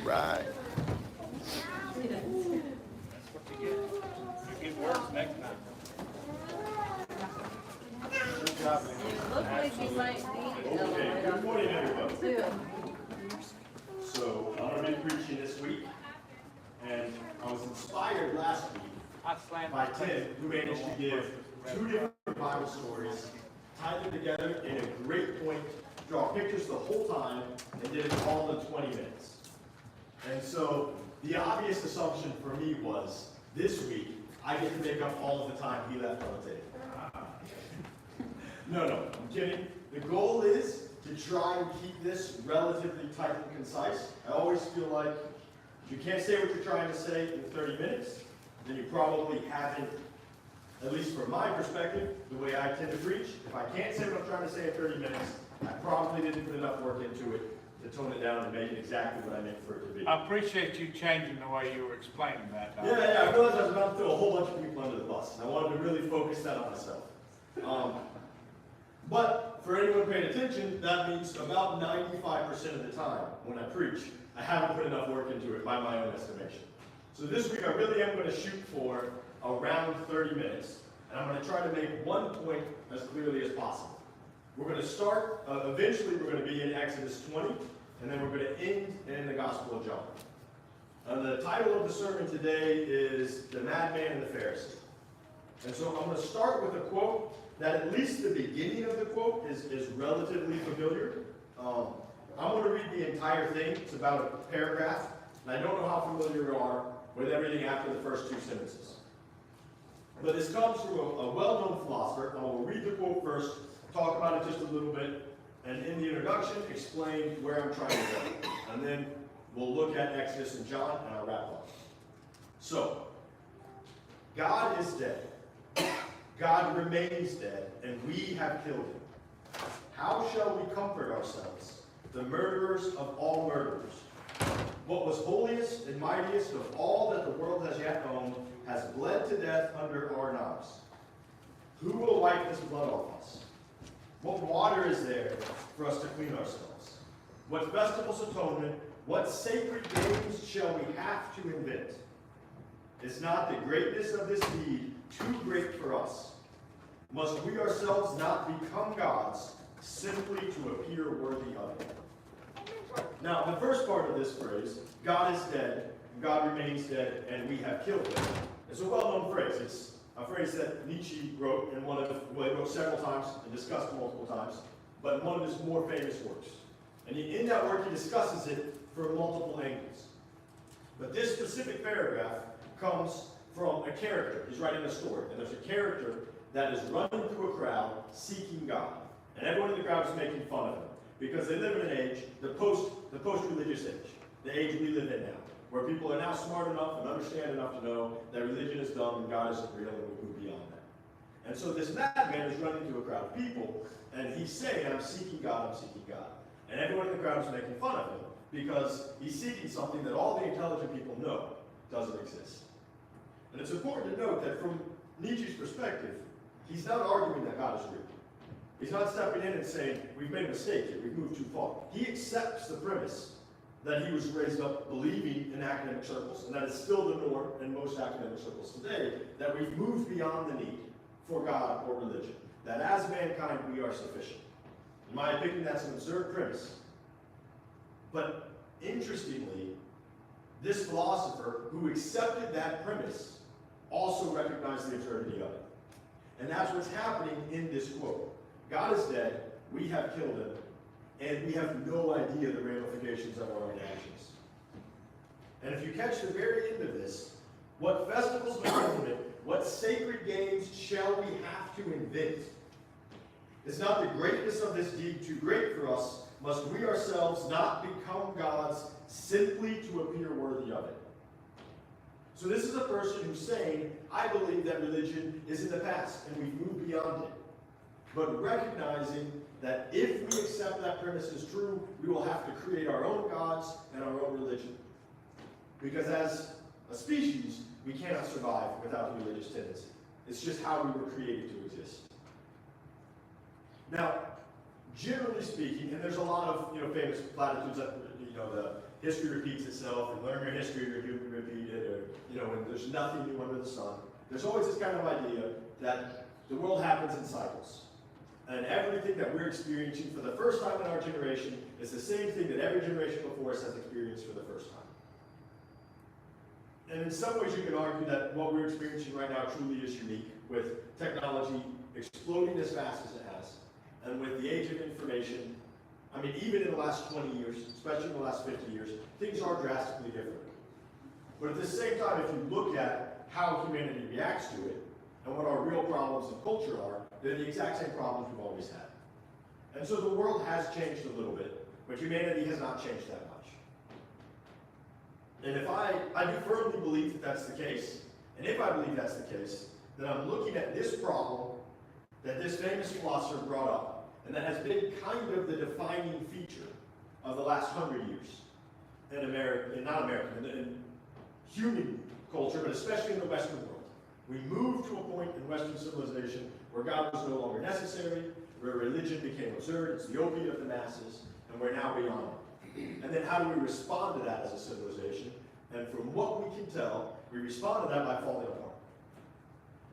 right. That's what you get. You get worse next time. Good job, man. You look like you might need Okay, good morning, everybody. too. So I'm going to be preaching this week, and I was inspired last week I slammed by Tim, who managed to give two different Bible stories, tied them together in a great point, draw pictures the whole time, and did it all in 20 minutes. And so the obvious assumption for me was, this week, I get to make up all of the time he left on the table. No, I'm kidding. The goal is to try and keep this relatively tight and concise. I always feel like if you can't say what you're trying to say in 30 minutes, then you probably haven't, at least from my perspective, the way I tend to preach. If I can't say what I'm trying to say in 30 minutes, I probably didn't put enough work into it to tone it down and make it exactly what I meant for it to be. I appreciate you changing the way you were explaining that. Yeah, I realized I was about to throw a whole bunch of people under the bus, and I wanted to really focus that on myself. But for anyone paying attention, that means about 95% of the time when I preach, I haven't put enough work into it by my own estimation. So this week I really am going to shoot for around 30 minutes, and I'm going to try to make one point as clearly as possible. We're going to start, eventually we're going to be in Exodus 20, and then we're going to end in the Gospel of John. The title of the sermon today is The Madman and the Pharisee. And so I'm going to start with a quote that at least the beginning of the quote is relatively familiar. I'm going to read the entire thing. It's about a paragraph, and I don't know how familiar you are with everything after the first two sentences. But this comes from a well-known philosopher. I will read the quote first, talk about it just a little bit, and in the introduction, explain where I'm trying to go. And then we'll look at Exodus and John, and I'll wrap up. So, God is dead. God remains dead, and we have killed him. How shall we comfort ourselves, the murderers of all murderers? What was holiest and mightiest of all that the world has yet known has bled to death under our knives. Who will wipe this blood off us? What water is there for us to clean ourselves? What festivals atonement, what sacred games shall we have to invent? Is not the greatness of this deed too great for us? Must we ourselves not become gods simply to appear worthy of it? Now, the first part of this phrase, God is dead, God remains dead, and we have killed him, it's a well-known phrase. It's a phrase that Nietzsche wrote in he wrote several times and discussed multiple times, but one of his more famous works. And in that work, he discusses it from multiple angles. But this specific paragraph comes from a character. He's writing a story, and there's a character that is running through a crowd seeking God. And everyone in the crowd is making fun of him because they live in an age, the post-religious age, the age we live in now, where people are now smart enough and understand enough to know that religion is dumb and God isn't real and we move beyond that. And so this madman is running through a crowd of people, and he's saying, I'm seeking God, I'm seeking God. And everyone in the crowd is making fun of him because he's seeking something that all the intelligent people know doesn't exist. And it's important to note that from Nietzsche's perspective, he's not arguing that God is real. He's not stepping in and saying, we've made a mistake here, we've moved too far. He accepts the premise that he was raised up believing in academic circles, and that is still the norm in most academic circles today, that we've moved beyond the need for God or religion. That as mankind, we are sufficient. In my opinion, that's an absurd premise. But interestingly, this philosopher who accepted that premise also recognized the absurdity of it. And that's what's happening in this quote. God is dead, we have killed him, and we have no idea the ramifications of our own actions. And if you catch the very end of this, what festivals of atonement, what sacred games shall we have to invent? Is not the greatness of this deed too great for us? Must we ourselves not become gods simply to appear worthy of it? So this is a person who's saying, I believe that religion is in the past and we've moved beyond it. But recognizing that if we accept that premise is true, we will have to create our own gods and our own religion. Because as a species, we cannot survive without a religious tendency. It's just how we were created to exist. Now, generally speaking, and there's a lot of famous platitudes that history repeats itself, and learn your history, or you repeat it, or, when there's nothing new under the sun. There's always this kind of idea that the world happens in cycles. And everything that we're experiencing for the first time in our generation is the same thing that every generation before us has experienced for the first time. And in some ways you can argue that what we're experiencing right now truly is unique, with technology exploding as fast as it has, and with the age of information. I mean, even in the last 20 years, especially in the last 50 years, things are drastically different. But at the same time, if you look at how humanity reacts to it, and what our real problems in culture are, they're the exact same problems we've always had. And so the world has changed a little bit, but humanity has not changed that much. And if I do firmly believe that that's the case, and if I believe that's the case, then I'm looking at this problem that this famous philosopher brought up, and that has been kind of the defining feature of the last 100 years in in human culture, but especially in the Western world. We moved to a point in Western civilization where God was no longer necessary, where religion became absurd, it's the opiate of the masses, and we're now beyond it. And then how do we respond to that as a civilization? And from what we can tell, we respond to that by falling apart.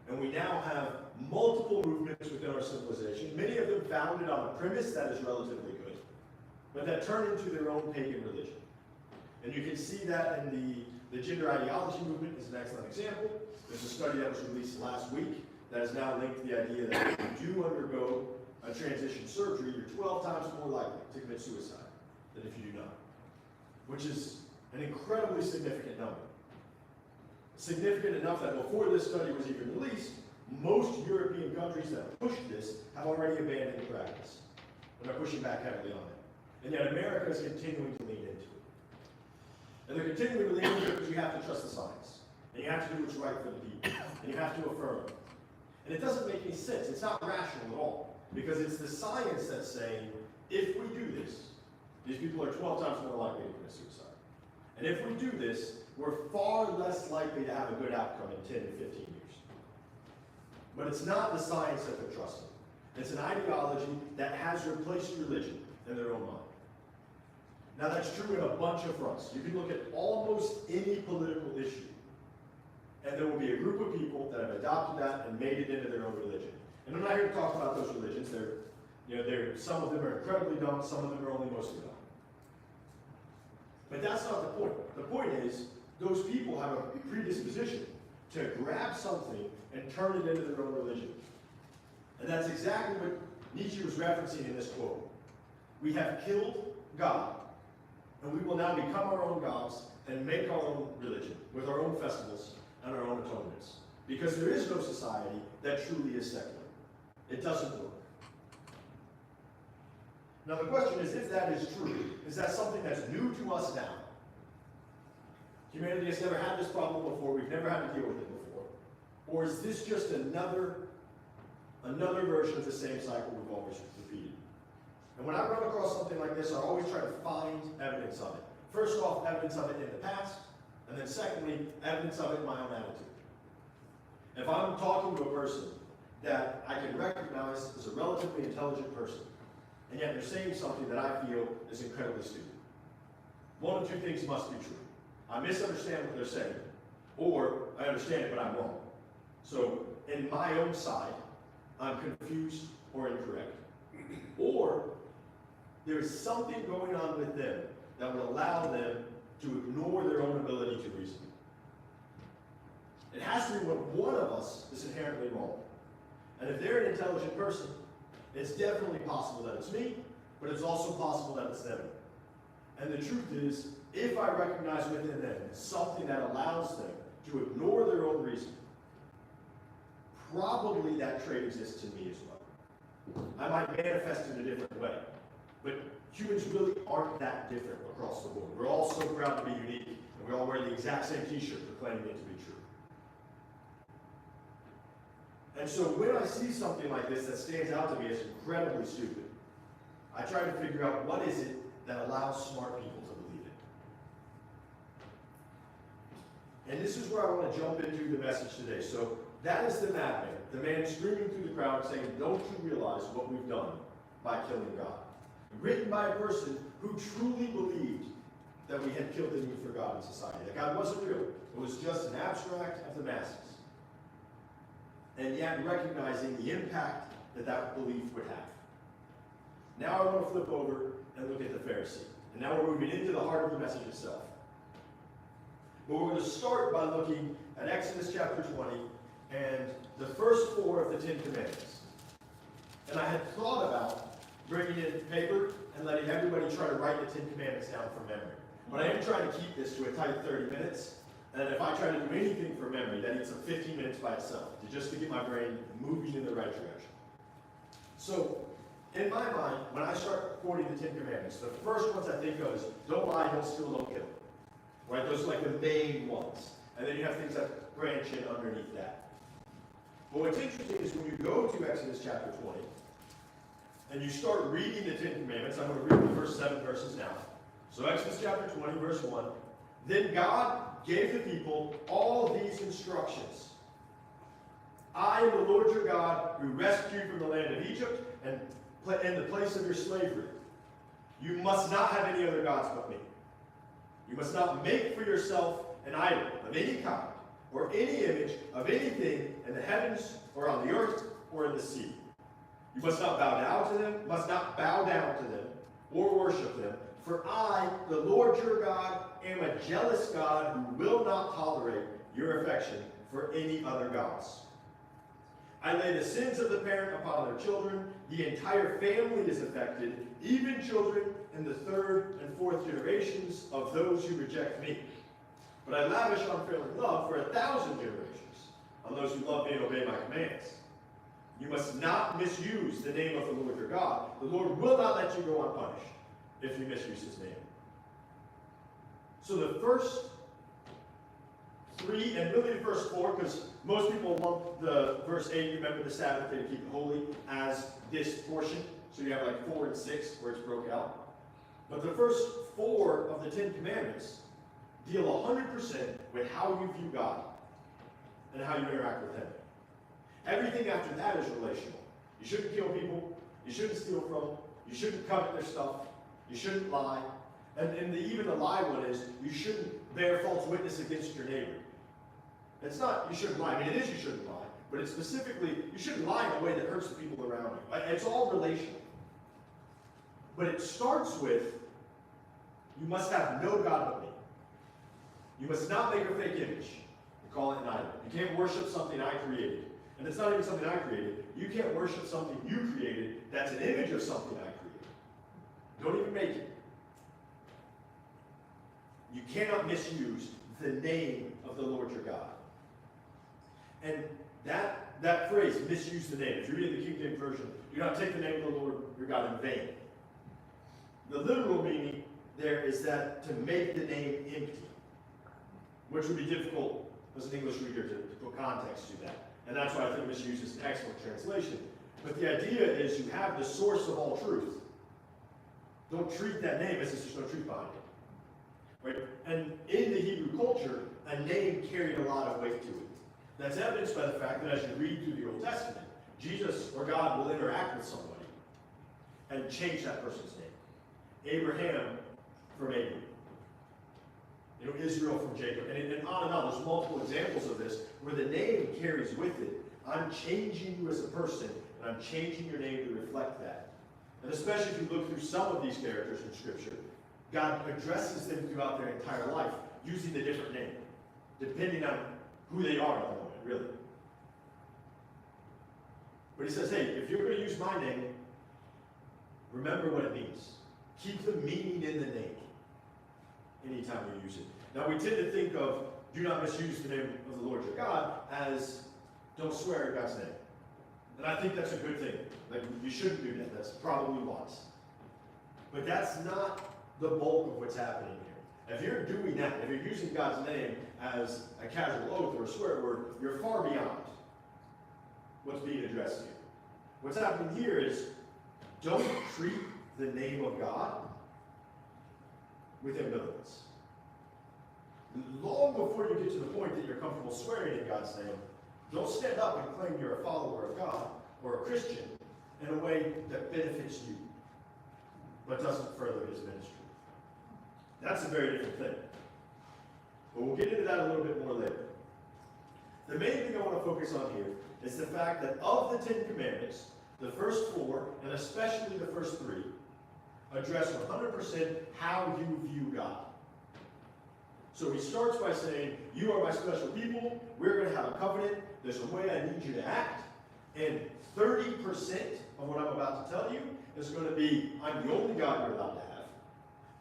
And we now have multiple movements within our civilization, many of them founded on a premise that is relatively good, but that turn into their own pagan religion. And you can see that in the gender ideology movement is an excellent example. There's a study that was released last week that has now linked the idea that if you do undergo a transition surgery, you're 12 times more likely to commit suicide than if you do not, which is an incredibly significant number. Significant enough that before this study was even released, most European countries that pushed this have already abandoned the practice, and are pushing back heavily on it. And yet America is continuing to lean into it. And they're continuing to lean into it because you have to trust the science. And you have to do what's right for the people. And you have to affirm it. And it doesn't make any sense. It's not rational at all. Because it's the science that's saying, if we do this, these people are 12 times more likely to commit suicide. And if we do this, we're far less likely to have a good outcome in 10 to 15 years. But it's not the science that they're trusting. It's an ideology that has replaced religion in their own mind. Now that's true in a bunch of fronts. You can look at almost any political issue, and there will be a group of people that have adopted that and made it into their own religion. And I'm not here to talk about those religions. Some of them are incredibly dumb, some of them are only mostly dumb. But that's not the point. The point is, those people have a predisposition to grab something and turn it into their own religion. And that's exactly what Nietzsche was referencing in this quote. We have killed God, and we will now become our own gods and make our own religion with our own festivals and our own atonements. Because there is no society that truly is secular. It doesn't work. Now the question is, if that is true, is that something that's new to us now? Humanity has never had this problem before, we've never had to deal with it before. Or is this just another version of the same cycle we've always repeated? And when I run across something like this, I always try to find evidence of it. First off, evidence of it in the past, and then secondly, evidence of it in my own attitude. If I'm talking to a person that I can recognize as a relatively intelligent person, and yet they're saying something that I feel is incredibly stupid, one of two things must be true. I misunderstand what they're saying, or I understand it but I'm wrong. So in my own side, I'm confused or incorrect. Or there is something going on with them that will allow them to ignore their own ability to reason. It has to be when one of us is inherently wrong. And if they're an intelligent person, it's definitely possible that it's me, but it's also possible that it's them. And the truth is, if I recognize within them something that allows them to ignore their own reason, probably that trait exists in me as well. I might manifest it in a different way, but humans really aren't that different across the board. We're all so proud to be unique, and we all wear the exact same t-shirt proclaiming it to be true. And so when I see something like this that stands out to me as incredibly stupid, I try to figure out what is it that allows smart people to believe it. And this is where I want to jump into the message today. So that is the madman, the man screaming through the crowd saying, "Don't you realize what we've done by killing God?" Written by a person who truly believed that we had killed the need for God in society, that God wasn't real. It was just an abstract of the masses. And yet recognizing the impact that that belief would have. Now I want to flip over and look at the Pharisee. And now we're moving into the heart of the message itself. But we're going to start by looking at Exodus chapter 20 and the first 4 of the 10 Commandments. And I had thought about bringing in paper and letting everybody try to write the 10 Commandments down from memory. But I am trying to keep this to a tight 30 minutes. And if I try to do anything from memory, that eats up 15 minutes by itself, just to get my brain moving in the right direction. So, in my mind, when I start quoting the 10 Commandments, the first ones I think of is, don't lie, don't steal, don't kill. Right? Those are like the main ones. And then you have things that branch in underneath that. But what's interesting is when you go to Exodus chapter 20, and you start reading the 10 Commandments, I'm going to read the first 7 verses now. So Exodus chapter 20, verse 1. Then God gave the people all these instructions. I am the Lord your God, who rescued you from the land of Egypt and in the place of your slavery. You must not have any other gods but me. You must not make for yourself an idol of any kind, or any image of anything in the heavens, or on the earth, or in the sea. You must not bow down to them, or worship them. For I, the Lord your God, am a jealous God who will not tolerate your affection for any other gods. I lay the sins of the parent upon their children. The entire family is affected, even children in the 3rd and 4th generations of those who reject me. But I lavish unfailing love for 1,000 generations on those who love me and obey my commands. You must not misuse the name of the Lord your God. The Lord will not let you go unpunished if you misuse his name. So the first 3, and really the first 4, because most people lump the verse 8, remember the Sabbath day to keep it holy, as this portion. So you have like 4 and 6 where it's broke out. But the first 4 of the 10 Commandments deal 100% with how you view God and how you interact with him. Everything after that is relational. You shouldn't kill people. You shouldn't steal from them. You shouldn't covet their stuff. You shouldn't lie. And even the lie one is, you shouldn't bear false witness against your neighbor. It's not, you shouldn't lie. I mean, it is you shouldn't lie. But it's specifically, you shouldn't lie in a way that hurts the people around you. It's all relational. But it starts with, you must have no God but me. You must not make a fake image and call it an idol. You can't worship something I created. And it's not even something I created. You can't worship something you created that's an image of something I created. Don't even make it. You cannot misuse the name of the Lord your God. And that phrase, misuse the name, if you read the King James Version, do not take the name of the Lord your God in vain. The literal meaning there is that to make the name empty, which would be difficult as an English reader to put context to that. And that's why I think misuse is an excellent translation. But the idea is you have the source of all truth. Don't treat that name as if there's no truth behind it. Right? And in the Hebrew culture, a name carried a lot of weight to it. That's evidenced by the fact that as you read through the Old Testament, Jesus or God will interact with somebody and change that person's name. Abraham from Abram. Israel from Jacob. And on and on. There's multiple examples of this where the name carries with it. I'm changing you as a person, and I'm changing your name to reflect that. And especially if you look through some of these characters in Scripture, God addresses them throughout their entire life using a different name, depending on who they are at the moment, really. But he says, hey, if you're going to use my name, remember what it means. Keep the meaning in the name anytime you use it. Now, we tend to think of, do not misuse the name of the Lord your God as, don't swear in God's name. And I think that's a good thing. Like, you shouldn't do that. That's probably wise. But that's not the bulk of what's happening here. If you're doing that, if you're using God's name as a casual oath or a swear word, you're far beyond what's being addressed here. What's happening here is, don't treat the name of God with ambivalence. Long before you get to the point that you're comfortable swearing in God's name, don't stand up and claim you're a follower of God or a Christian in a way that benefits you, but doesn't further his ministry. That's a very different thing. But we'll get into that a little bit more later. The main thing I want to focus on here is the fact that of the 10 Commandments, the first 4, and especially the first 3, address 100% how you view God. So he starts by saying, you are my special people, we're going to have a covenant, there's a way I need you to act, and 30% of what I'm about to tell you is going to be, I'm the only God you're allowed to have.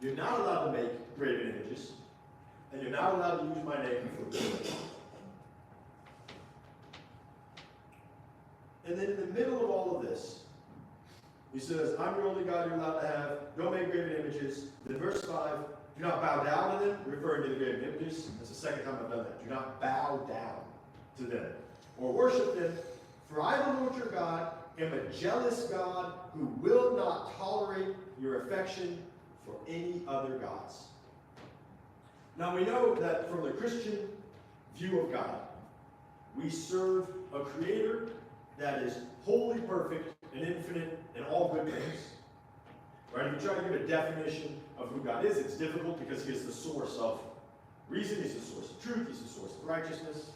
You're not allowed to make graven images, and you're not allowed to use my name for good. And then in the middle of all of this, he says, I'm the only God you're allowed to have, don't make graven images. Then verse 5, do not bow down to them, referring to the graven images. That's the second time I've done that. Do not bow down to them or worship them. For I, the Lord your God, am a jealous God who will not tolerate your affection for any other gods. Now we know that from the Christian view of God, we serve a creator that is wholly perfect and infinite in all good things. Right? If you try to give a definition of who God is, it's difficult because he is the source of reason, he's the source of truth, he's the source of righteousness.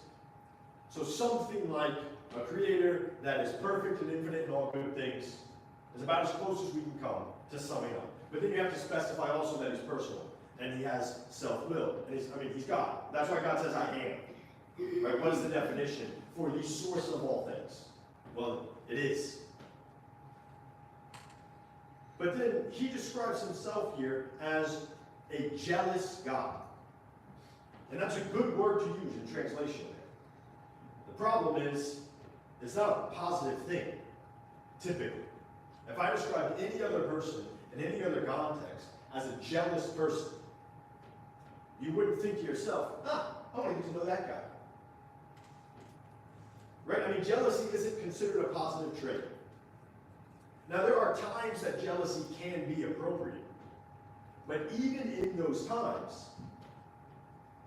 So something like a creator that is perfect and infinite in all good things is about as close as we can come to summing up. But then you have to specify also that he's personal and he has self-will. And he's God. That's why God says, I am. Right? What is the definition for the source of all things? Well, it is. But then he describes himself here as a jealous God. And that's a good word to use in translation there. The problem is, it's not a positive thing, typically. If I described any other person in any other context as a jealous person, you wouldn't think to yourself, I want to get to know that guy. Right? I mean, jealousy isn't considered a positive trait. Now, there are times that jealousy can be appropriate. But even in those times,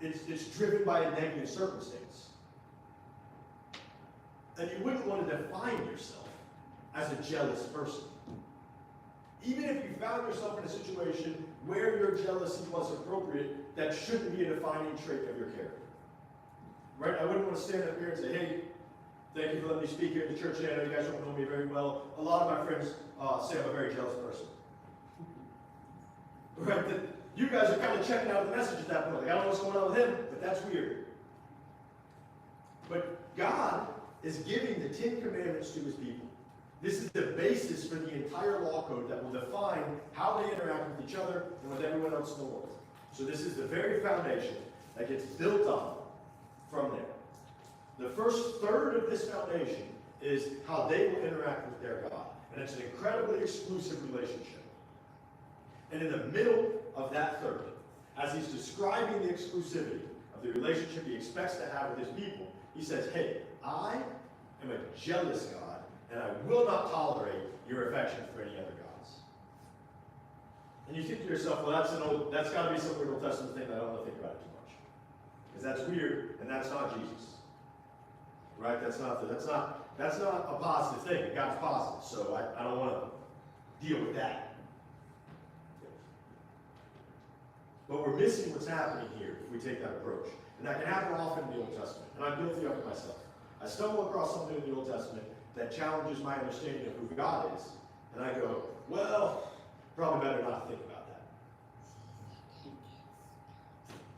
it's driven by a negative circumstance. And you wouldn't want to define yourself as a jealous person. Even if you found yourself in a situation where your jealousy was appropriate, that shouldn't be a defining trait of your character. Right? I wouldn't want to stand up here and say, hey, thank you for letting me speak here at the church today. I know you guys don't know me very well. A lot of my friends say I'm a very jealous person. Right? That you guys are kind of checking out the message at that point. Like, I don't know what's going on with him, but that's weird. But God is giving the 10 Commandments to his people. This is the basis for the entire law code that will define how they interact with each other and with everyone else in the world. So this is the very foundation that gets built up from there. The first third of this foundation is how they will interact with their God. And it's an incredibly exclusive relationship. And in the middle of that third, as he's describing the exclusivity of the relationship he expects to have with his people, he says, hey, I am a jealous God, and I will not tolerate your affection for any other gods. And you think to yourself, well, that's got to be some weird Old Testament thing that I don't want to think about it too much. Because that's weird, and that's not Jesus. Right? That's not a positive thing. God's positive, so I don't want to deal with that. But we're missing what's happening here if we take that approach. And that can happen often in the Old Testament. And I'm guilty of it myself. I stumble across something in the Old Testament that challenges my understanding of who God is. And I go, well, probably better not to think about that.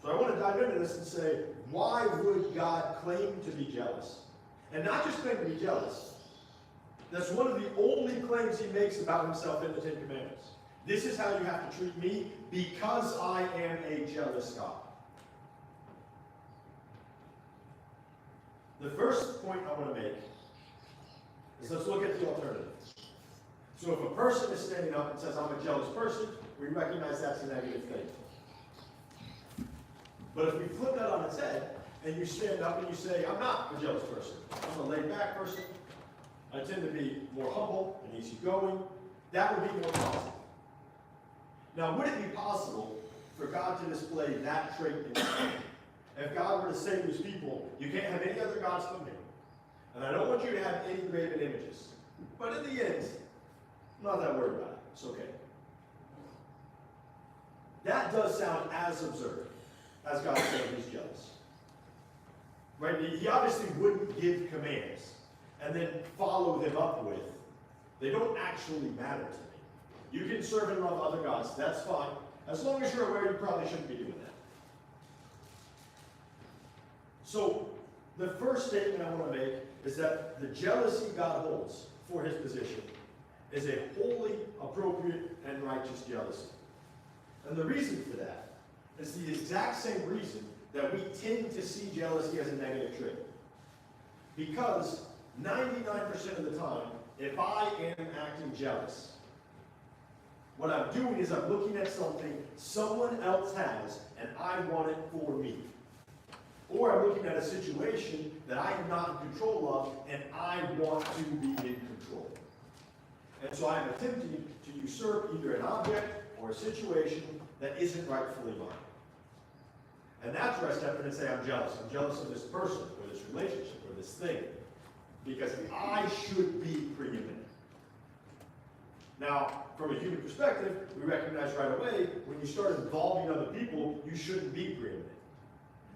So I want to dive into this and say, why would God claim to be jealous? And not just claim to be jealous. That's one of the only claims he makes about himself in the 10 Commandments. This is how you have to treat me because I am a jealous God. The first point I want to make is let's look at the alternative. So if a person is standing up and says, I'm a jealous person, we recognize that's a negative thing. But if we flip that on its head, and you stand up and you say, I'm not a jealous person. I'm a laid-back person. I tend to be more humble and easygoing. That would be more positive. Now, would it be possible for God to display that trait in his life? If God were to say to his people, you can't have any other gods but me, and I don't want you to have any graven images. But in the end, I'm not that worried about it. It's okay. That does sound as absurd as God saying he's jealous. Right? He obviously wouldn't give commands and then follow them up with, they don't actually matter to me. You can serve and love other gods, that's fine. As long as you're aware, you probably shouldn't be doing that. So, the first statement I want to make is that the jealousy God holds for his position is a wholly appropriate and righteous jealousy. And the reason for that is the exact same reason that we tend to see jealousy as a negative trait. Because 99% of the time, if I am acting jealous, what I'm doing is I'm looking at something someone else has and I want it for me. Or I'm looking at a situation that I am not in control of and I want to be in control. And so I'm attempting to usurp either an object or a situation that isn't rightfully mine. And that's where I step in and say, I'm jealous. I'm jealous of this person or this relationship or this thing. Because I should be preeminent. Now, from a human perspective, we recognize right away, when you start involving other people, you shouldn't be preeminent.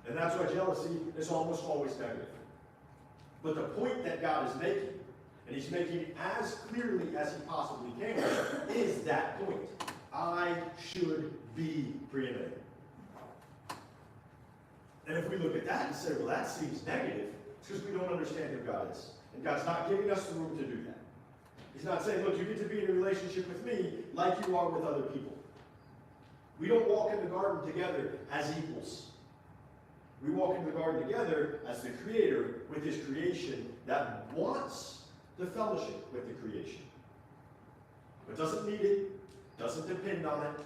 And that's why jealousy is almost always negative. But the point that God is making, and he's making it as clearly as he possibly can, is that point. I should be preeminent. And if we look at that and say, well, that seems negative, it's because we don't understand who God is. And God's not giving us the room to do that. He's not saying, look, you get to be in a relationship with me like you are with other people. We don't walk in the garden together as equals. We walk in the garden together as the Creator with his creation that wants the fellowship with the creation. But doesn't need it, doesn't depend on it,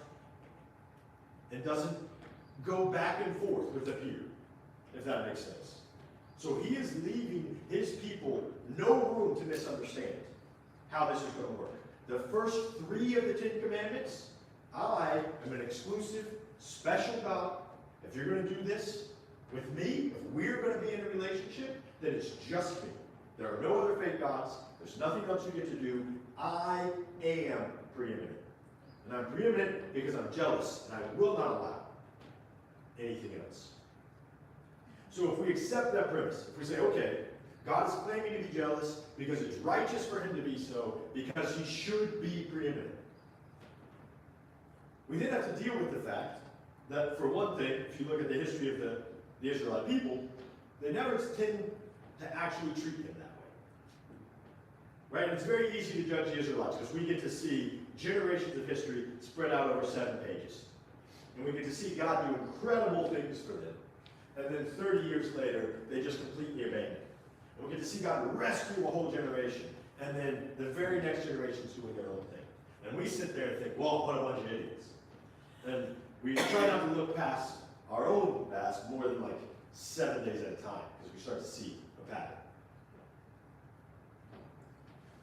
and doesn't go back and forth with the peer, if that makes sense. So he is leaving his people no room to misunderstand how this is going to work. The first 3 of the 10 Commandments, I am an exclusive, special God. If you're going to do this with me, if we're going to be in a relationship, then it's just me. There are no other fake gods. There's nothing else you get to do. I am preeminent. And I'm preeminent because I'm jealous, and I will not allow anything else. So if we accept that premise, if we say, okay, God is claiming to be jealous because it's righteous for him to be so, because he should be preeminent. We then have to deal with the fact that, for one thing, if you look at the history of the Israelite people, they never tend to actually treat him that way. Right? And it's very easy to judge the Israelites because we get to see generations of history spread out over 7 pages. And we get to see God do incredible things for them. And then 30 years later, they just completely abandon it. And we get to see God rescue a whole generation. And then the very next generation's doing their own thing. And we sit there and think, well, what a bunch of idiots. And we try not to look past our own past more than like 7 days at a time, because we start to see a pattern.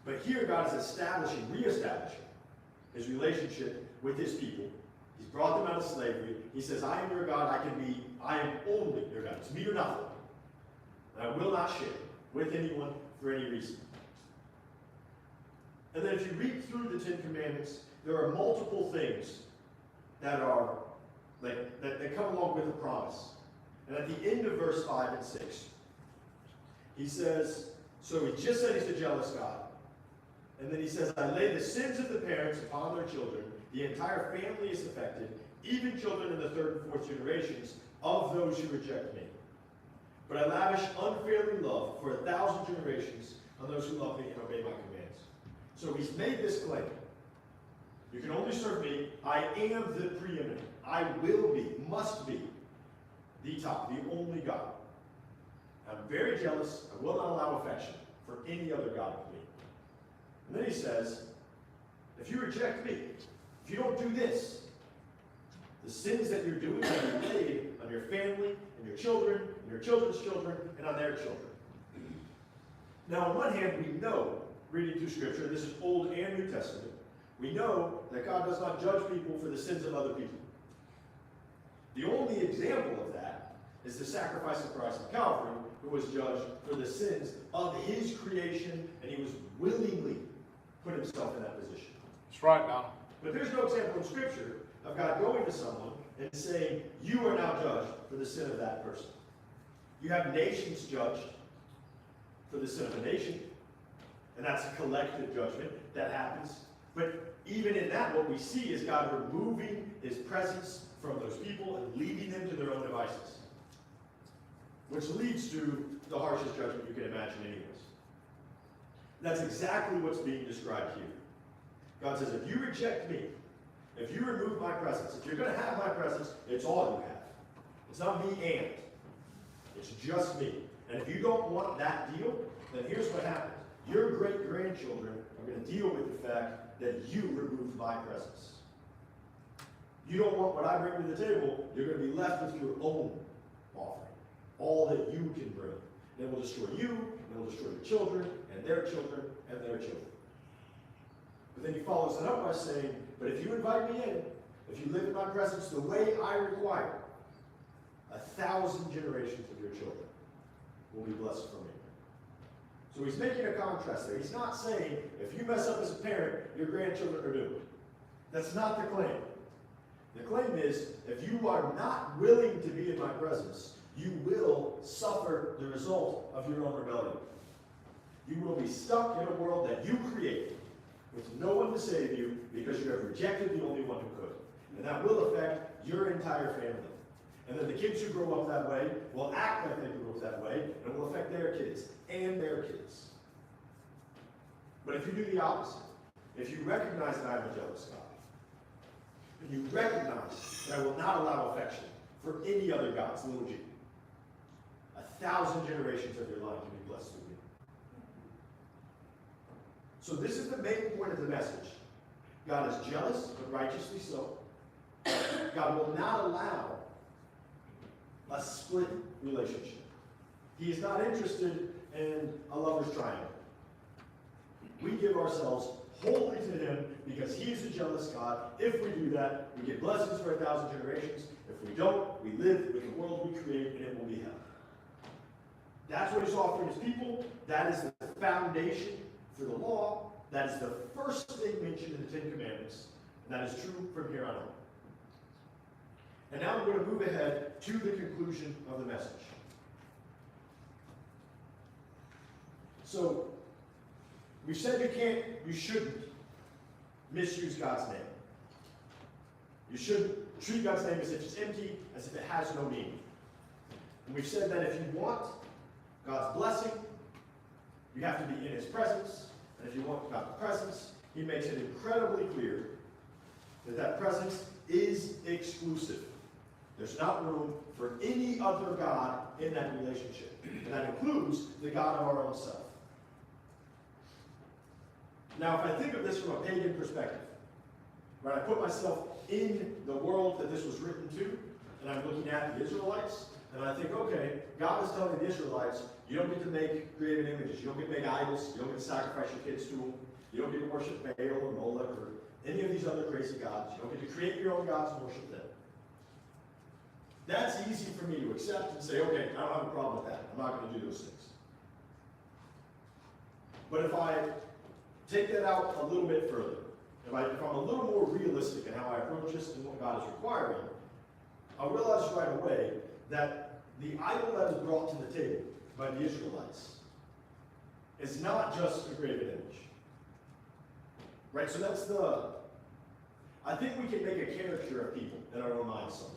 But here God is reestablishing his relationship with his people. He's brought them out of slavery. He says, I am your God, I am only your God. It's me or nothing. And I will not share with anyone for any reason. And then if you read through the 10 Commandments, there are multiple things that are that come along with a promise. And at the end of verse 5 and 6, he says, so he just said he's a jealous God. And then he says, I lay the sins of the parents upon their children. The entire family is affected, even children in the 3rd and 4th generations of those who reject me. But I lavish unfailing love for 1,000 generations on those who love me and obey my commands. So he's made this claim. You can only serve me. I am the preeminent. I will be, must be, the top, the only God. I'm very jealous. I will not allow affection for any other God but me. And then he says, if you reject me, if you don't do this, the sins that you're doing will be laid on your family, and your children, and your children's children, and on their children. Now, on one hand, we know, reading through Scripture, this is Old and New Testament, we know that God does not judge people for the sins of other people. The only example of that is the sacrifice of Christ on Calvary, who was judged for the sins of his creation, and he was willingly put himself in that position. That's right, Don. But there's no example in Scripture of God going to someone and saying, you are now judged for the sin of that person. You have nations judged for the sin of a nation, and that's a collective judgment that happens. But even in that, what we see is God removing his presence from those people and leaving them to their own devices, which leads to the harshest judgment you can imagine anyways. That's exactly what's being described here. God says, if you reject me, if you remove my presence, if you're going to have my presence, it's all you have. It's not me and. It's just me. And if you don't want that deal, then here's what happens. Your great-grandchildren are going to deal with the fact that you removed my presence. You don't want what I bring to the table, you're going to be left with your own offering. All that you can bring. And it will destroy you, and it will destroy your children, and their children, and their children. But then he follows it up by saying, but if you invite me in, if you live in my presence the way I require, 1,000 generations of your children will be blessed from me. So he's making a contrast there. He's not saying, if you mess up as a parent, your grandchildren are doomed. That's not the claim. The claim is, if you are not willing to be in my presence, you will suffer the result of your own rebellion. You will be stuck in a world that you created, with no one to save you, because you have rejected the only one who could. And that will affect your entire family. And then the kids who grow up that way will act like they grew up that way, and it will affect their kids and their kids. But if you do the opposite, if you recognize that I am a jealous God, and you recognize that I will not allow affection for any other gods, little g, 1,000 generations of your line can be blessed through me. So this is the main point of the message. God is jealous, but righteously so. God will not allow a split relationship. He is not interested in a lover's triangle. We give ourselves wholly to him because he is a jealous God. If we do that, we get blessings for 1,000 generations. If we don't, we live with the world we create and it will be hell. That's what he's offering his people. That is the foundation for the law. That is the first thing mentioned in the Ten Commandments. And that is true from here on out. And now we're going to move ahead to the conclusion of the message. So, we've said you shouldn't misuse God's name. You shouldn't treat God's name as if it's empty, as if it has no meaning. And we've said that if you want God's blessing, you have to be in his presence. And if you want God's presence, he makes it incredibly clear that that presence is exclusive. There's not room for any other God in that relationship. And that includes the God of our own self. Now, if I think of this from a pagan perspective, right, I put myself in the world that this was written to, and I'm looking at the Israelites, and I think, okay, God is telling the Israelites, you don't get to make created images, you don't get to make idols, you don't get to sacrifice your kids to them, you don't get to worship Baal or Moloch or any of these other crazy gods, you don't get to create your own gods and worship them. That's easy for me to accept and say, okay, I don't have a problem with that. I'm not going to do those things. But if I take that out a little bit further, if I'm a little more realistic in how I approach this and what God is requiring, I'll realize right away that the idol that is brought to the table by the Israelites is not just a graven image. Right? So that's I think we can make a caricature of people in our own minds sometimes.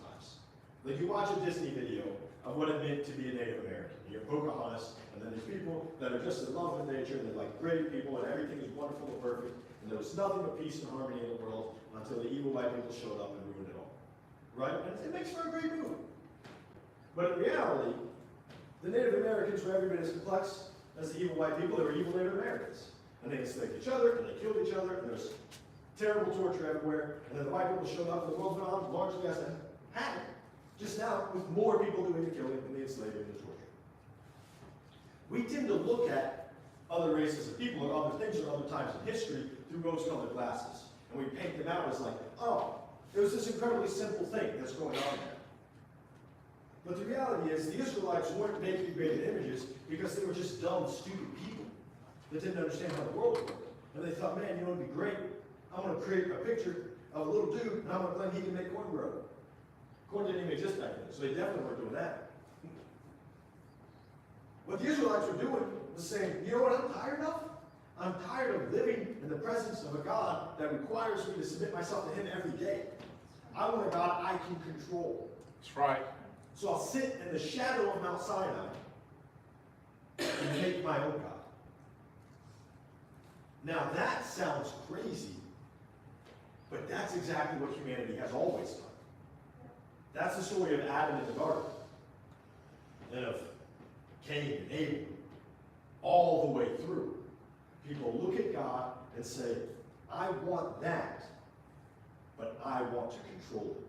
Like you watch a Disney video of what it meant to be a Native American. You're Pocahontas, and then there's people that are just in love with nature, and they're like great people, and everything is wonderful and perfect, and there was nothing but peace and harmony in the world until the evil white people showed up and ruined it all. Right? And it makes for a great movie. But in reality, the Native Americans were every bit as complex as the evil white people. They were evil Native Americans. And they enslaved each other, and they killed each other, and there was terrible torture everywhere, and then the white people showed up, and the world went on largely as it had. Just now, with more people doing the killing and the enslaving and the torture. We tend to look at other races of people or other things or other times in history through rose-colored glasses. And we paint them out as like, oh, it was this incredibly simple thing that's going on there. But the reality is the Israelites weren't making graven images because they were just dumb, stupid people that didn't understand how the world worked. And they thought, man, you know, it'd be great. I'm going to create a picture of a little dude, and I'm going to claim he can make corn grow. Corn didn't even exist back then, so they definitely weren't doing that. What the Israelites were doing was saying, you know what I'm tired of? I'm tired of living in the presence of a God that requires me to submit myself to him every day. I want a God I can control. That's right. So I'll sit in the shadow of Mount Sinai and make my own God. Now that sounds crazy, but that's exactly what humanity has always done. That's the story of Adam in the garden, and of Cain and Abel, all the way through. People look at God and say, I want that, but I want to control it.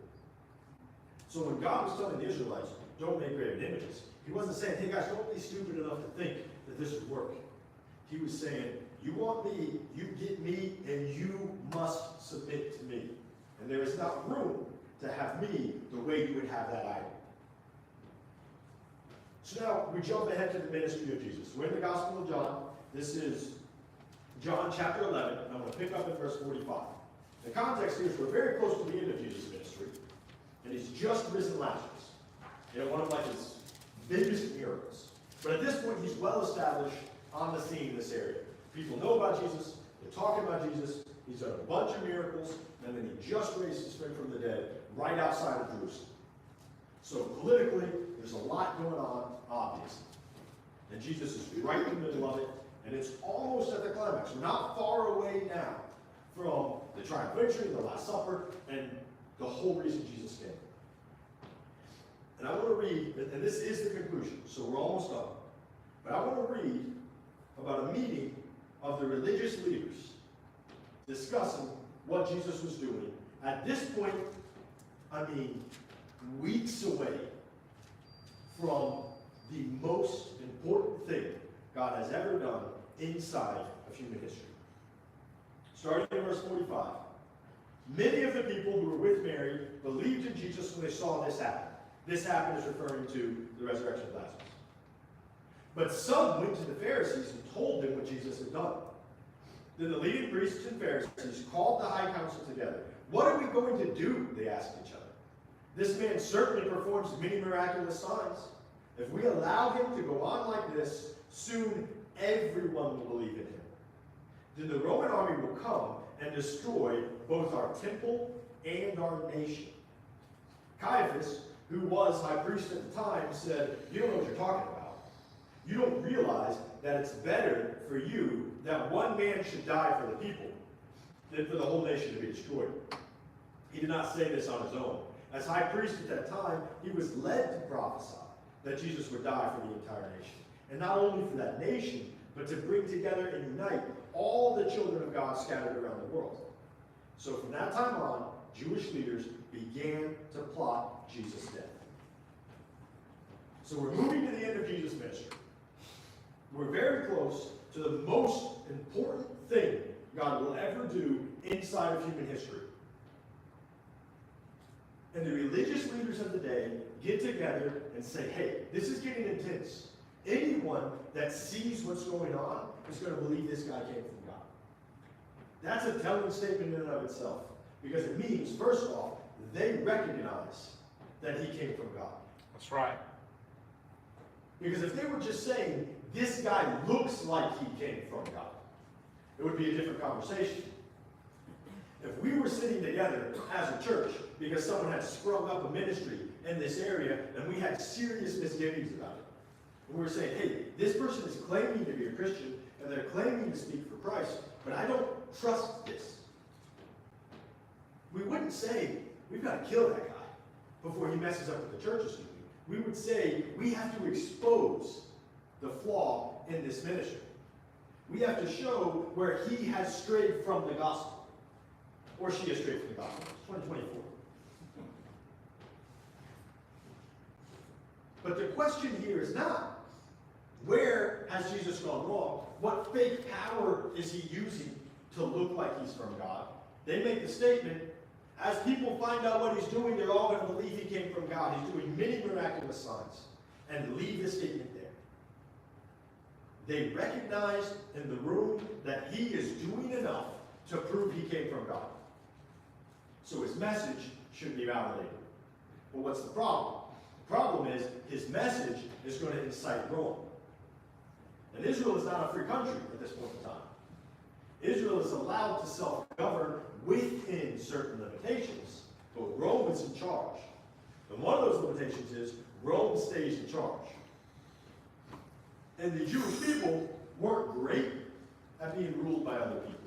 So when God was telling the Israelites, don't make graven images, he wasn't saying, hey guys, don't be stupid enough to think that this would work. He was saying, you want me, you get me, and you must submit to me. And there is not room to have me the way you would have that idol. So now we jump ahead to the ministry of Jesus. We're in the Gospel of John. This is John chapter 11, and I'm going to pick up in verse 45. The context here is we're very close to the end of Jesus' ministry, and he's just risen Lazarus. One of like his biggest miracles. But at this point, he's well established on the scene in this area. People know about Jesus, they're talking about Jesus, he's done a bunch of miracles, and then he just raised his friend from the dead right outside of Jerusalem. So politically, there's a lot going on, obviously. And Jesus is right in the middle of it, and it's almost at the climax. We're not far away now from the triumphal entry, the Last Supper, and the whole reason Jesus came. And I want to read, and this is the conclusion, so we're almost done. But I want to read about a meeting of the religious leaders discussing what Jesus was doing. At this point, weeks away from the most important thing God has ever done inside of human history. Starting in verse 45. Many of the people who were with Mary believed in Jesus when they saw this happen. This happen is referring to the resurrection of Lazarus. But some went to the Pharisees and told them what Jesus had done. Then the leading priests and Pharisees called the high council together. What are we going to do? They asked each other. This man certainly performs many miraculous signs. If we allow him to go on like this, soon everyone will believe in him. Then the Roman army will come and destroy both our temple and our nation. Caiaphas, who was high priest at the time, said, you don't know what you're talking about. You don't realize that it's better for you that one man should die for the people than for the whole nation to be destroyed. He did not say this on his own. As high priest at that time, he was led to prophesy that Jesus would die for the entire nation. And not only for that nation, but to bring together and unite all the children of God scattered around the world. So from that time on, Jewish leaders began to plot Jesus' death. So we're moving to the end of Jesus' ministry. We're very close to the most important thing God will ever do inside of human history. And the religious leaders of the day get together and say, hey, this is getting intense. Anyone that sees what's going on is going to believe this guy came from God. That's a telling statement in and of itself. Because it means, first off, they recognize that he came from God. That's right. Because if they were just saying, this guy looks like he came from God, it would be a different conversation. If we were sitting together as a church because someone had sprung up a ministry in this area and we had serious misgivings about it, and we were saying, hey, this person is claiming to be a Christian and they're claiming to speak for Christ, but I don't trust this. We wouldn't say, we've got to kill that guy before he messes up what the church is doing. We would say, we have to expose the flaw in this ministry. We have to show where he has strayed from the gospel. Or she has strayed from the gospel. It's 2024. But the question here is not, where has Jesus gone wrong? What fake power is he using to look like he's from God? They make the statement, as people find out what he's doing, they're all going to believe he came from God. He's doing many miraculous signs. And leave the statement there. They recognize in the room that he is doing enough to prove he came from God. so his message should be validated. But what's the problem? The problem is his message is going to incite Rome. And Israel is not a free country at this point in time. Israel is allowed to self-govern within certain limitations, but Rome is in charge. And one of those limitations is Rome stays in charge. And the Jewish people weren't great at being ruled by other people.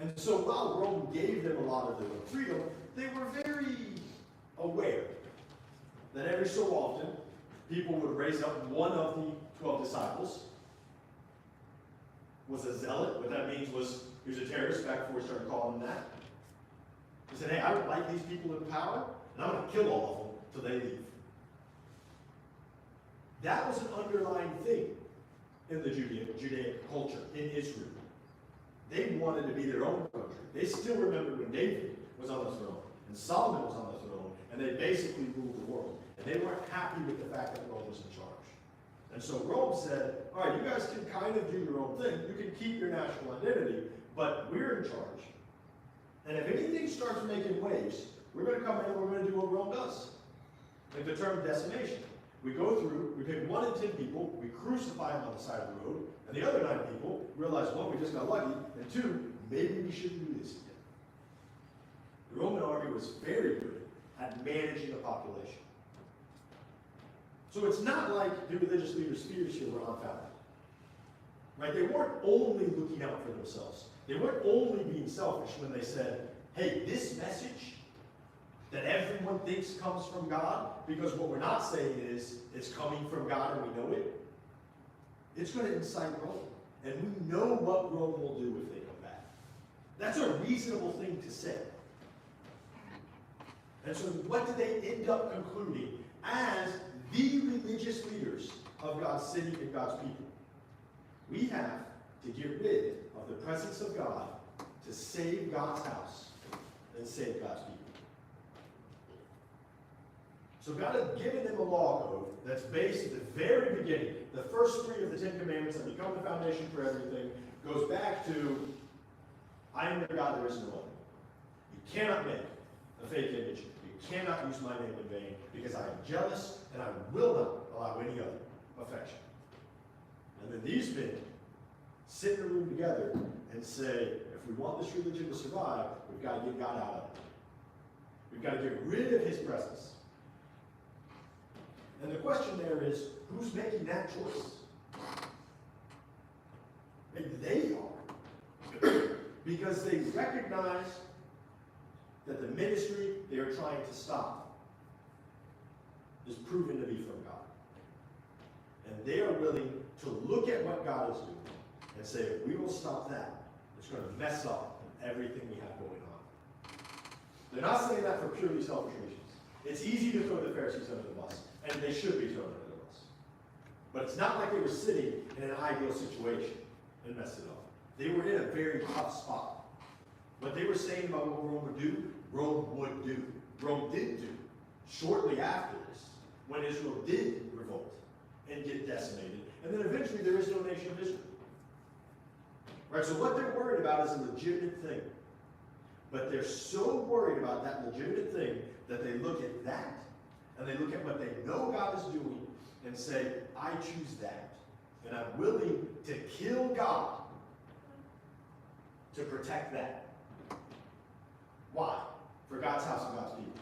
And so while Rome gave them a lot of their own freedom, they were very aware that every so often people would raise up one of the 12 disciples, was a zealot. What that means was he was a terrorist back before we started calling him that. He said, hey, I don't like these people in power, and I'm going to kill all of them till they leave. That was an underlying thing in the Judaic culture, in Israel. They wanted to be their own country. They still remembered when David was on the throne, and Solomon was on the throne, and they basically ruled the world. And they weren't happy with the fact that Rome was in charge. And so Rome said, all right, you guys can kind of do your own thing. You can keep your national identity, but we're in charge. And if anything starts making waves, we're going to come in and we're going to do what Rome does. Like the term decimation. We go through, we pick 1 in 10 people, we crucify them on the side of the road, and the other 9 people realize, one, we just got lucky, and 2, maybe we shouldn't do this again. The Roman army was very good at managing the population. So it's not like the religious leaders' fears here were unfounded. Right? They weren't only looking out for themselves. They weren't only being selfish when they said, hey, this message that everyone thinks comes from God, because what we're not saying is it's coming from God and we know it, it's going to incite Rome. And we know what Rome will do if they come back. That's a reasonable thing to say. And so what did they end up concluding as the religious leaders of God's city and God's people? We have to get rid of the presence of God to save God's house and save God's people. So God had given them a law code that's based at the very beginning. The first 3 of the 10 Commandments that become the foundation for everything goes back to, I am the God, there is no other. You cannot make a fake image. You cannot use my name in vain, because I am jealous and I will not allow any other affection. And then these men sit in a room together and say, if we want this religion to survive, we've got to get God out of it. We've got to get rid of his presence. And the question there is, who's making that choice? Maybe they are. Because they recognize that the ministry they are trying to stop is proven to be from God. And they are willing to look at what God is doing and say, if we will stop that, it's going to mess up everything we have going on. They're not saying that for purely selfish reasons. It's easy to throw the Pharisees under the bus, and they should be thrown under the bus. But it's not like they were sitting in an ideal situation and messed it up. They were in a very tough spot. What they were saying about what Rome would do, Rome would do. Rome did do. Shortly after this, when Israel did revolt and get decimated, and then eventually there is no nation of Israel. Right, so what they're worried about is a legitimate thing. But they're so worried about that legitimate thing that they look at that, and they look at what they know God is doing, and say, I choose that. And I'm willing to kill God to protect that. Why? For God's house and God's people.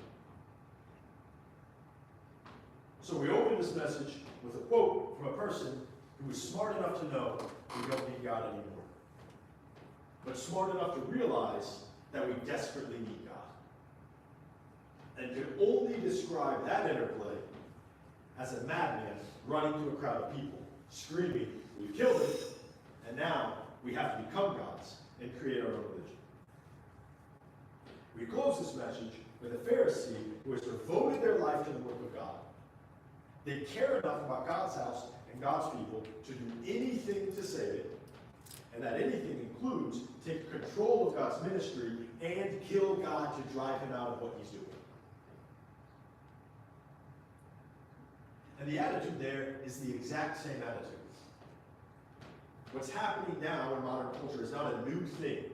So we open this message with a quote from a person who was smart enough to know we don't need God anymore, but smart enough to realize that we desperately need God, and could only describe that interplay as a madman running to a crowd of people, screaming, we've killed him, and now we have to become gods and create our own religion. We close this message with a Pharisee who has devoted their life to the work of God. They care enough about God's house and God's people to do anything to save it, and that anything includes take control of God's ministry and kill God to drive him out of what he's doing. And the attitude there is the exact same attitude. What's happening now in modern culture is not a new thing,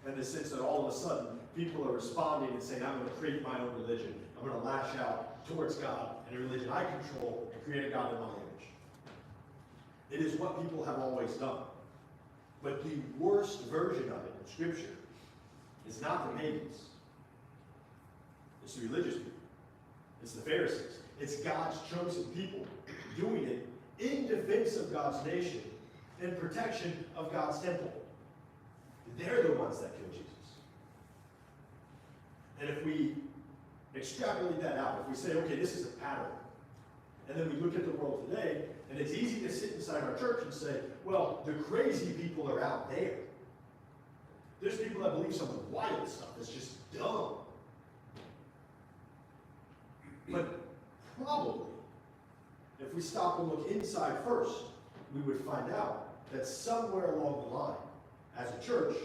in the sense that all of a sudden people are responding and saying, I'm going to create my own religion. I'm going to lash out towards God and a religion I control and create a God in my image. It is what people have always done. But the worst version of it in Scripture is not the pagans. It's the religious people. It's the Pharisees. It's God's chosen people doing it in defense of God's nation and protection of God's temple. They're the ones that kill Jesus. And if we extrapolate that out, if we say, okay, this is a pattern, and then we look at the world today, and it's easy to sit inside our church and say, well, the crazy people are out there. There's people that believe some of the wild stuff that's just dumb. But probably, if we stop and look inside first, we would find out that somewhere along the line, as a church,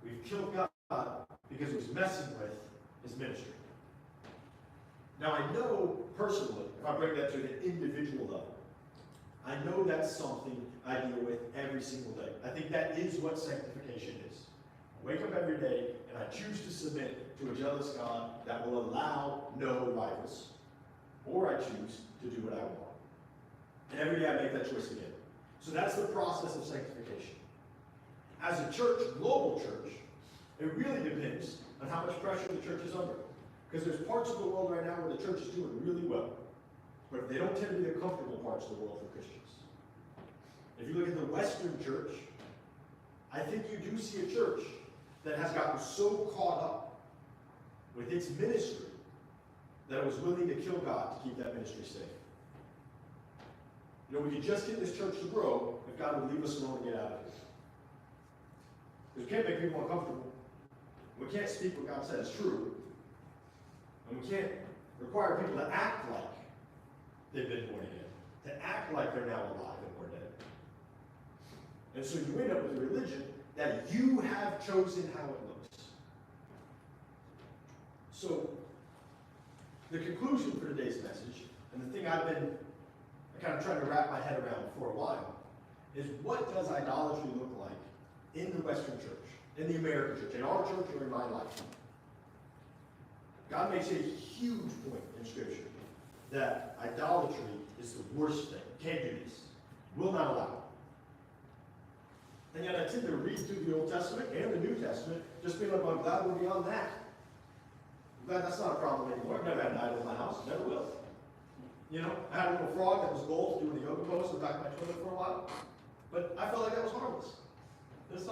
we've killed God because he was messing with his ministry. Now I know personally, if I bring that to an individual level, I know that's something I deal with every single day. I think that is what sanctification is. I wake up every day and I choose to submit to a jealous God that will allow no rivals. Or I choose to do what I want. And every day I make that choice again. So that's the process of sanctification. As a church, global church, it really depends on how much pressure the church is under. Because there's parts of the world right now where the church is doing really well. But they don't tend to be the comfortable parts of the world for Christians. If you look at the Western church, I think you do see a church that has gotten so caught up with its ministry that it was willing to kill God to keep that ministry safe. You know, we could just get this church to grow if God would leave us alone and get out of here. Because we can't make people uncomfortable. We can't speak what God says is true. And we can't require people to act like they've been born again. To act like they're now alive and we're dead. And so you end up with a religion that you have chosen how it looks. So, the conclusion for today's message, and the thing I've been kind of trying to wrap my head around for a while, is what does idolatry look like in the Western church, in the American church, in our church, or in my life? God makes a huge point in Scripture that idolatry is the worst thing. Can't do this. Will not allow it. And yet I tend to read through the Old Testament and the New Testament, just being like, I'm glad we're beyond that. I'm glad that's not a problem anymore. I've never had an idol in my house. Never will. You know, I had a little frog that was gold doing the yoga pose in the back of my toilet for a while. But I felt like that was harmless. It's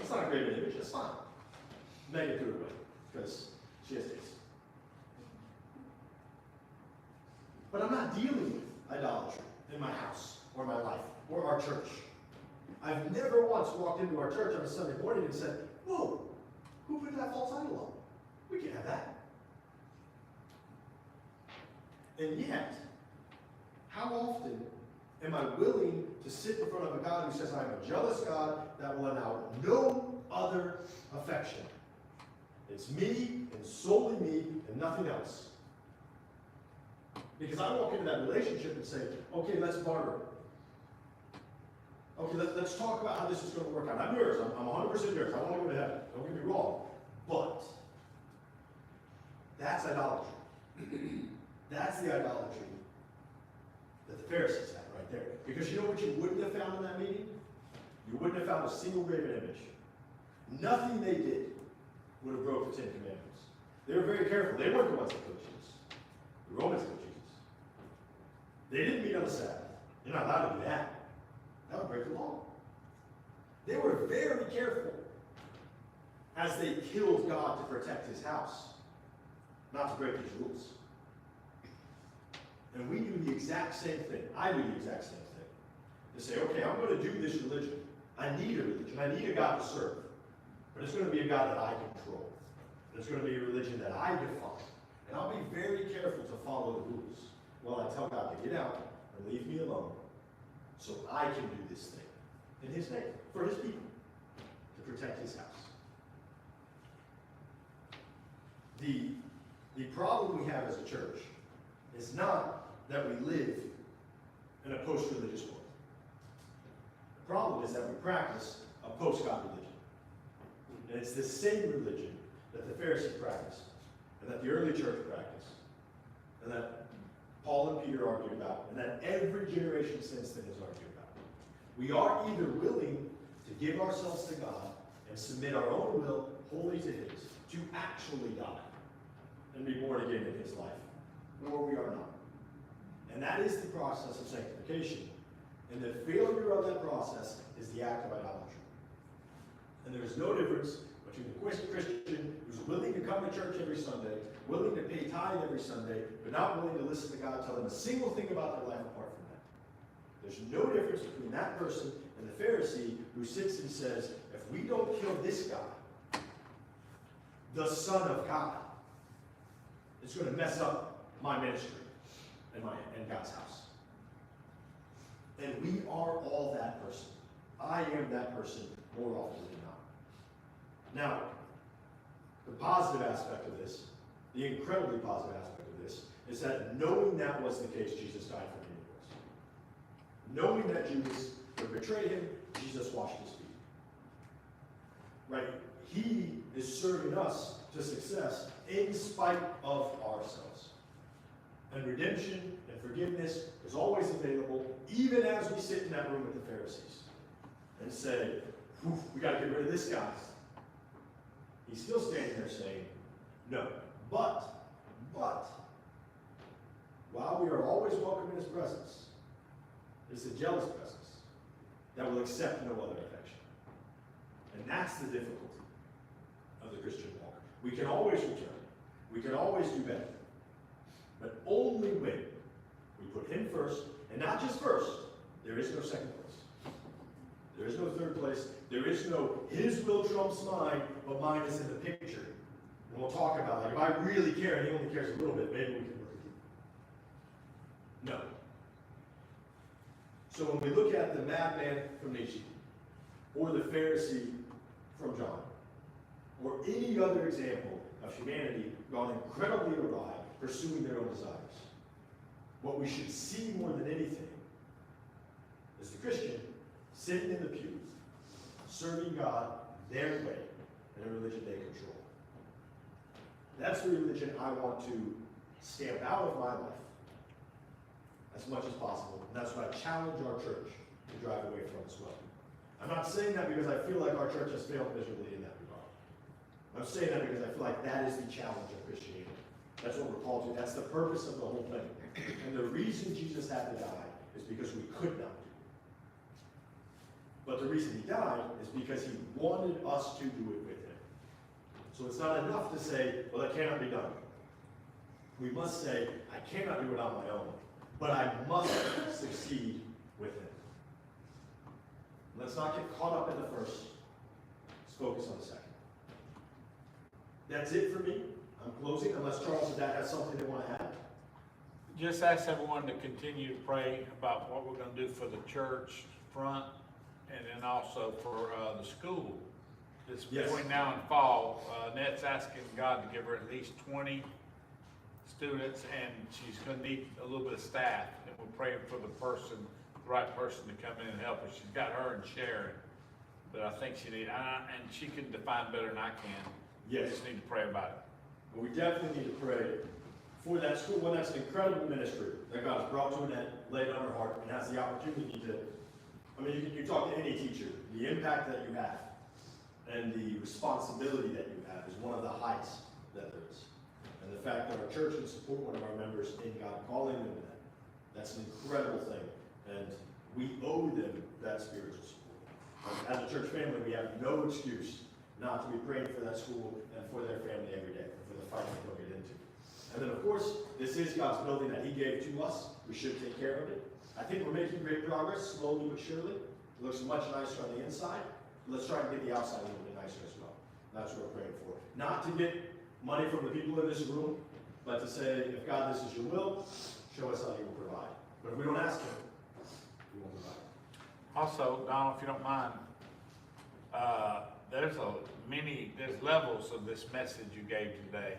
not a great image. It's fine. Megan threw it away because she has taste. But I'm not dealing with idolatry in my house or my life or our church. I've never once walked into our church on a Sunday morning and said, whoa, who put that false idol on? We can't have that. And yet, how often am I willing to sit in front of a God who says, I'm a jealous God that will allow no other affection? It's me and solely me and nothing else. Because I walk into that relationship and say, okay, let's barter. Okay, let's talk about how this is going to work out. I'm yours. I'm 100% yours. I want to go to heaven. Don't get me wrong. But that's idolatry. That's the idolatry that the Pharisees had right there. Because you know what you wouldn't have found in that meeting? You wouldn't have found a single graven image. Nothing they did would have broke the Ten Commandments. They were very careful. They weren't the ones that killed Jesus. The Romans killed Jesus. They didn't meet on the Sabbath. You're not allowed to do that. That would break the law. They were very careful as they killed God to protect his house, not to break his rules. And we do the exact same thing. I do the exact same thing. To say, okay, I'm going to do this religion. I need a religion. I need a God to serve. But it's going to be a God that I control. It's going to be a religion that I define. And I'll be very careful to follow the rules while I tell God to get out and leave me alone so I can do this thing in his name, for his people, to protect his house. The problem we have as a church is not that we live in a post-religious world. The problem is that we practice a post-God religion. And it's the same religion that the Pharisees practiced, and that the early church practiced, and that Paul and Peter argued about, and that every generation since then has argued about. We are either willing to give ourselves to God and submit our own will wholly to His, to actually die and be born again in His life, or we are not. And that is the process of sanctification. And the failure of that process is the act of idolatry. And there is no difference between the Christian who's willing to come to church every Sunday, willing to pay tithe every Sunday, but not willing to listen to God tell them a single thing about their life apart from that. There's no difference between that person and the Pharisee who sits and says, if we don't kill this guy, the Son of God, it's going to mess up my ministry and God's house. And we are all that person. I am that person more often than not. Now, the positive aspect of this, the incredibly positive aspect of this, is that knowing that was the case, Jesus died for the universe. Knowing that Judas would betray him, Jesus washed his feet. Right? He is serving us to success in spite of ourselves. And redemption and forgiveness is always available, even as we sit in that room with the Pharisees and say, we got to get rid of this guy. He's still standing there saying, no. But, while we are always welcome in His presence, it's a jealous presence that will accept no other affection. And that's the difficulty of the Christian walk. We can always return. We can always do better. But only when we put Him first, and not just first. There is no second place. There is no third place. There is no His will trumps mine, but mine is in the picture. And we'll talk about, like, if I really care and He only cares a little bit, maybe we can work with you. No. So when we look at the madman from Nietzsche, or the Pharisee from John, or any other example of humanity gone incredibly awry, pursuing their own desires, what we should see more than anything is the Christian sitting in the pew, serving God their way in a religion they control. That's the religion I want to stamp out of my life as much as possible, and that's what I challenge our church to drive away from as well. I'm not saying that because I feel like our church has failed miserably in that regard. I'm saying that because I feel like that is the challenge of Christianity. That's what we're called to. That's the purpose of the whole thing. And the reason Jesus had to die is because we could not do it. But the reason He died is because He wanted us to do it with Him. So it's not enough to say, well, that cannot be done. We must say, I cannot do it on my own, but I must succeed with Him. Let's not get caught up in the first. Let's focus on the second. That's it for me. I'm closing, unless Charles and Dad has something they want to add. Just ask everyone to continue to pray about what we're going to do for the church front, and then also for the school. This between now and fall, Net's asking God to give her at least 20 students, and she's going to need a little bit of staff. And we're praying for the right person to come in and help her. She's got her and Sharon, but I think she needs, and she can define better than I can. Yes. We just need to pray about it. But we definitely need to pray for that school. One, that's an incredible ministry that God has brought to an end, laid on her heart, and has the opportunity to, you talk to any teacher, the impact that you have and the responsibility that you have is one of the highest that there is. And the fact that our church can support one of our members in God calling them to that, that's an incredible thing. And we owe them that spiritual support. As a church family, we have no excuse not to be praying for that school and for their family every day, and for the fight that they'll get into. And then, of course, this is God's building that He gave to us. We should take care of it. I think we're making great progress, slowly but surely. It looks much nicer on the inside. Let's try to get the outside a little bit nicer as well. That's what we're praying for. Not to get money from the people in this room, but to say, if God, this is your will, show us how you will provide. But if we don't ask Him, He won't provide. Also, Donald, if you don't mind, there's levels of this message you gave today,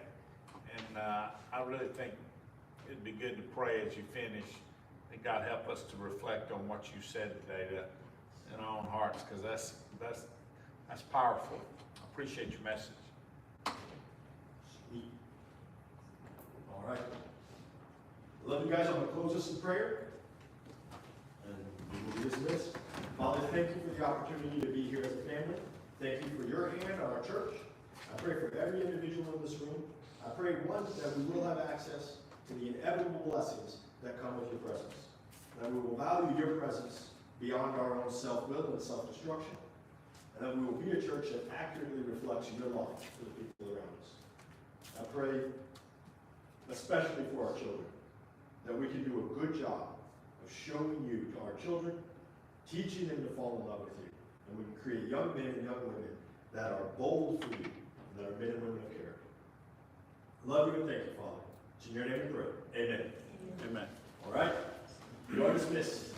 and I really think it'd be good to pray as you finish that God help us to reflect on what you said today in our own hearts, because that's powerful. I appreciate your message. meet. All right. Love you guys. I'm going to close this in prayer. And we will be dismissed. Father, thank you for the opportunity to be here as a family. Thank you for your hand on our church. I pray for every individual in this room. I pray, one, that we will have access to the inevitable blessings that come with your presence. That we will value your presence beyond our own self-will and self-destruction. And that we will be a church that accurately reflects your love for the people around us. I pray, especially for our children, that we can do a good job of showing you to our children, teaching them to fall in love with you. And we can create young men and young women that are bold for you, and that are men and women of character. Love you and thank you, Father. It's in your name we pray. Amen. Amen. All right? You are dismissed.